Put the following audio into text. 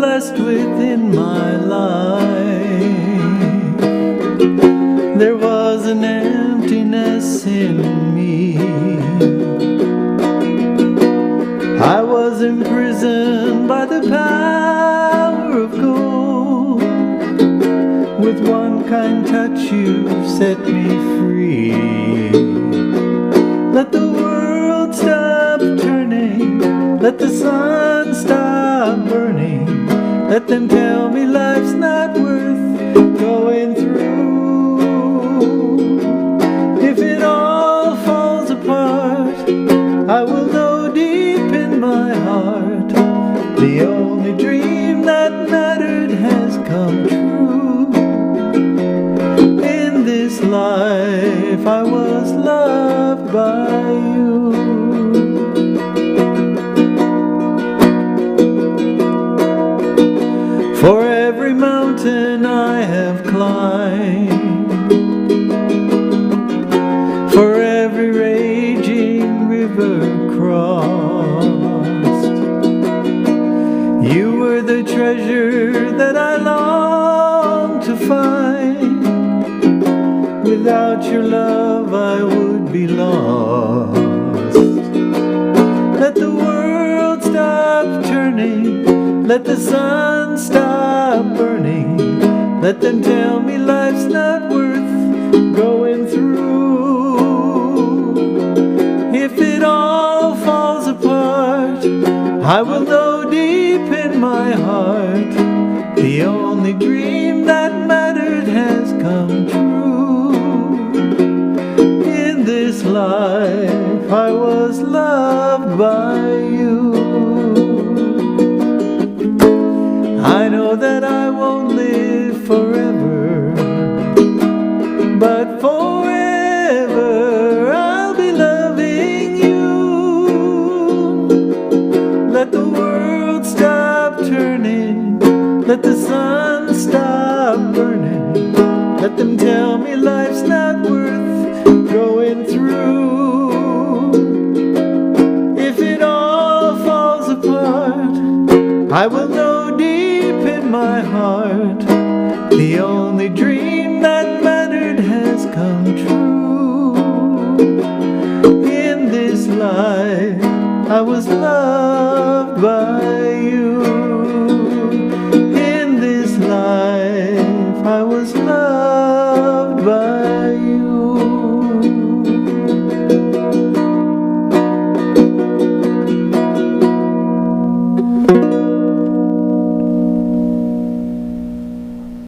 blessed with in my life. There was an emptiness in me. I was imprisoned by the power of gold. With one kind touch you've set me free. Let the world stop turning, let the sun stop burning. Let them tell me life's not worth going through. If it all falls apart, I will know deep in my heart the only dream that mattered has come true. In this life I was loved by you. For every mountain I have climbed, for every raging river crossed, you were the treasure that I longed to find. Without your love I would be lost. Let the world stop turning, let the sun stop burning. Let them tell me life's not worth going through. If it all falls apart, I will know deep in my heart the only dream that mattered has come true. In this life I was loved by you. I know that I won't live forever, but forever I'll be loving you. Let the world stop turning, let the sun stop burning. Let them tell me life's not worth going through. If it all falls apart, I will know deep in my heart the only dream that mattered has come true. In this life I was loved by you. In this life I was loved by you.